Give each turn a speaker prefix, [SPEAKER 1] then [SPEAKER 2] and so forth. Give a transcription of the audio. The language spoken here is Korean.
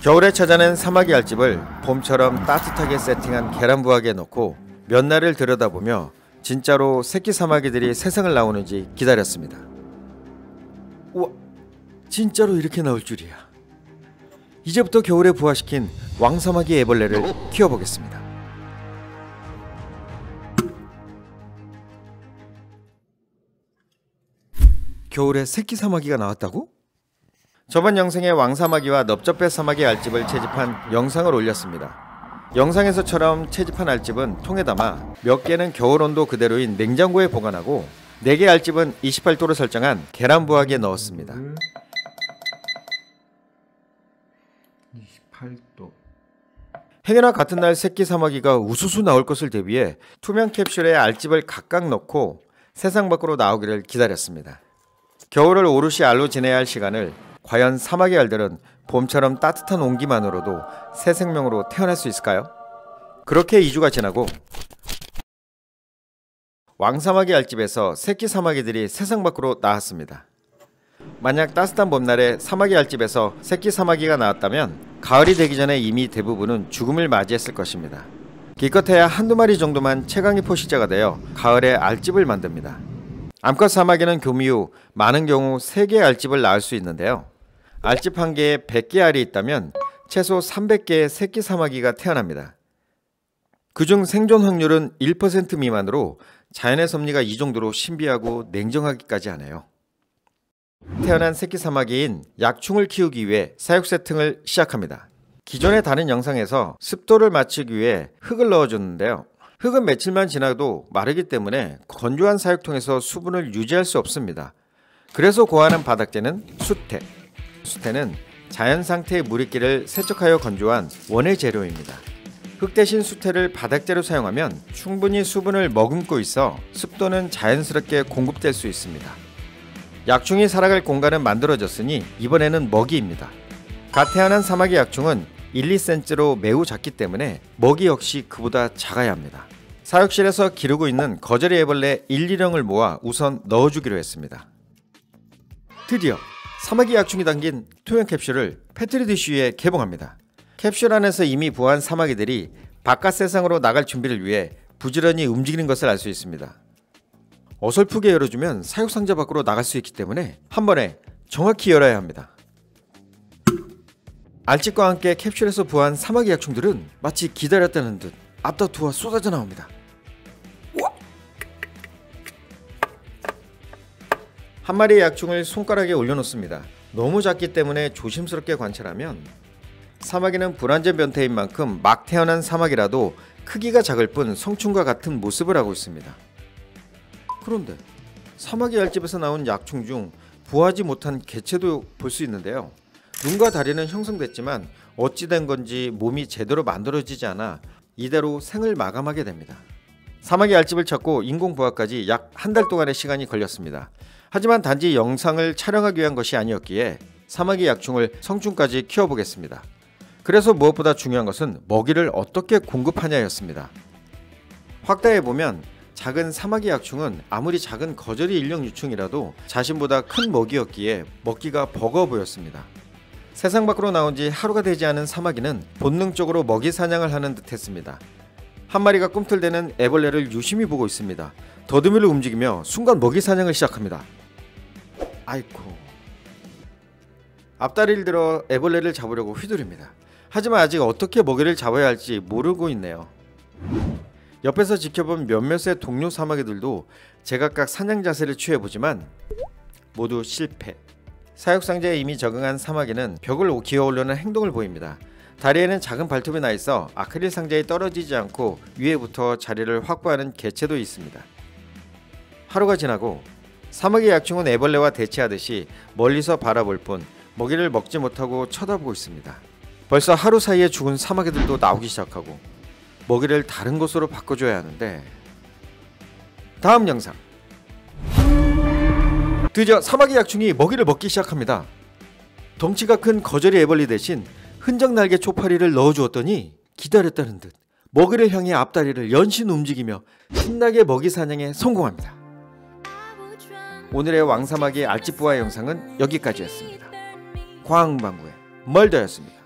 [SPEAKER 1] 겨울에 찾아낸 사마귀 알집을 봄처럼 따뜻하게 세팅한 계란부화기에 넣고 몇 날을 들여다보며 진짜로 새끼 사마귀들이 새생을 나오는지 기다렸습니다. 우와, 진짜로 이렇게 나올 줄이야. 이제부터 겨울에 부화시킨 왕사마귀 애벌레를 키워보겠습니다. 겨울에 새끼 사마귀가 나왔다고? 저번 영상에 왕사마귀와 넓적배 사마귀 알집을 채집한 영상을 올렸습니다. 영상에서처럼 채집한 알집은 통에 담아 몇 개는 겨울 온도 그대로인 냉장고에 보관하고 4개 알집은 28도로 설정한 계란부화기에 넣었습니다. 28도. 행여나 같은 날 새끼 사마귀가 우수수 나올 것을 대비해 투명 캡슐에 알집을 각각 넣고 세상 밖으로 나오기를 기다렸습니다. 겨울을 오롯이 알로 지내야 할 시간을 과연 사마귀 알들은 봄처럼 따뜻한 온기만으로도 새 생명으로 태어날 수 있을까요? 그렇게 2주가 지나고 왕사마귀 알집에서 새끼 사마귀들이 세상 밖으로 나왔습니다. 만약 따뜻한 봄날에 사마귀 알집에서 새끼 사마귀가 나왔다면 가을이 되기 전에 이미 대부분은 죽음을 맞이했을 것입니다. 기껏해야 한두 마리 정도만 최강의 포식자가 되어 가을에 알집을 만듭니다. 암컷 사마귀는 교미 후 많은 경우 3개의 알집을 낳을 수 있는데요. 알집 1개에 100개 알이 있다면 최소 300개의 새끼 사마귀가 태어납니다. 그중 생존 확률은 1% 미만으로 자연의 섭리가 이 정도로 신비하고 냉정하기까지 하네요. 태어난 새끼 사마귀인 약충을 키우기 위해 사육 세팅을 시작합니다. 기존의 다른 영상에서 습도를 맞추기 위해 흙을 넣어줬는데요. 흙은 며칠만 지나도 마르기 때문에 건조한 사육통에서 수분을 유지할 수 없습니다. 그래서 고안한 바닥재는 수태. 수태는 자연 상태의 물이끼를 세척하여 건조한 원예 재료입니다. 흙 대신 수태를 바닥재로 사용하면 충분히 수분을 머금고 있어 습도는 자연스럽게 공급될 수 있습니다. 약충이 살아갈 공간은 만들어졌으니 이번에는 먹이입니다. 갓 태어난 사마귀 약충은 1, 2cm로 매우 작기 때문에 먹이 역시 그보다 작아야 합니다. 사육실에서 기르고 있는 거저리 애벌레 1, 2령을 모아 우선 넣어주기로 했습니다. 드디어 사마귀 약충이 담긴 투명 캡슐을 패트리 디쉬 위에 개봉합니다. 캡슐 안에서 이미 부화한 사마귀들이 바깥 세상으로 나갈 준비를 위해 부지런히 움직이는 것을 알 수 있습니다. 어설프게 열어주면 사육상자 밖으로 나갈 수 있기 때문에 한 번에 정확히 열어야 합니다. 알집과 함께 캡슐에서 부화한 사마귀 약충들은 마치 기다렸다는 듯 앞다투어 쏟아져 나옵니다. 우와! 한 마리의 약충을 손가락에 올려놓습니다. 너무 작기 때문에 조심스럽게 관찰하면 사마귀는 불완전 변태인 만큼 막 태어난 사마귀라도 크기가 작을 뿐 성충과 같은 모습을 하고 있습니다. 그런데 사마귀 알집에서 나온 약충 중 부화하지 못한 개체도 볼 수 있는데요. 눈과 다리는 형성됐지만 어찌 된 건지 몸이 제대로 만들어지지 않아 이대로 생을 마감하게 됩니다. 사마귀 알집을 찾고 인공 부화까지 약 한 달 동안의 시간이 걸렸습니다. 하지만 단지 영상을 촬영하기 위한 것이 아니었기에 사마귀 약충을 성충까지 키워보겠습니다. 그래서 무엇보다 중요한 것은 먹이를 어떻게 공급하냐였습니다. 확대해보면 작은 사마귀 약충은 아무리 작은 거저리 일령 유충이라도 자신보다 큰 먹이였기에 먹기가 버거워 보였습니다. 세상 밖으로 나온 지 하루가 되지 않은 사마귀는 본능적으로 먹이 사냥을 하는 듯 했습니다. 한 마리가 꿈틀대는 애벌레를 유심히 보고 있습니다. 더듬이를 움직이며 순간 먹이 사냥을 시작합니다. 아이쿠. 앞다리를 들어 애벌레를 잡으려고 휘두릅니다. 하지만 아직 어떻게 먹이를 잡아야 할지 모르고 있네요. 옆에서 지켜본 몇몇의 동료 사마귀들도 제각각 사냥 자세를 취해보지만 모두 실패. 사육상자에 이미 적응한 사마귀는 벽을 기어오르는 행동을 보입니다. 다리에는 작은 발톱이 나있어 아크릴 상자에 떨어지지 않고 위에부터 자리를 확보하는 개체도 있습니다. 하루가 지나고 사마귀 약충은 애벌레와 대치하듯이 멀리서 바라볼 뿐 먹이를 먹지 못하고 쳐다보고 있습니다. 벌써 하루 사이에 죽은 사마귀들도 나오기 시작하고 먹이를 다른 곳으로 바꿔줘야 하는데 다음 영상. 드디어 사마귀 약충이 먹이를 먹기 시작합니다. 덩치가 큰 거저리 애벌레 대신 흔적 날개 초파리를 넣어주었더니 기다렸다는 듯 먹이를 향해 앞다리를 연신 움직이며 신나게 먹이 사냥에 성공합니다. 오늘의 왕사마귀 알집 부화 영상은 여기까지였습니다. 과학방구의 멀더였습니다.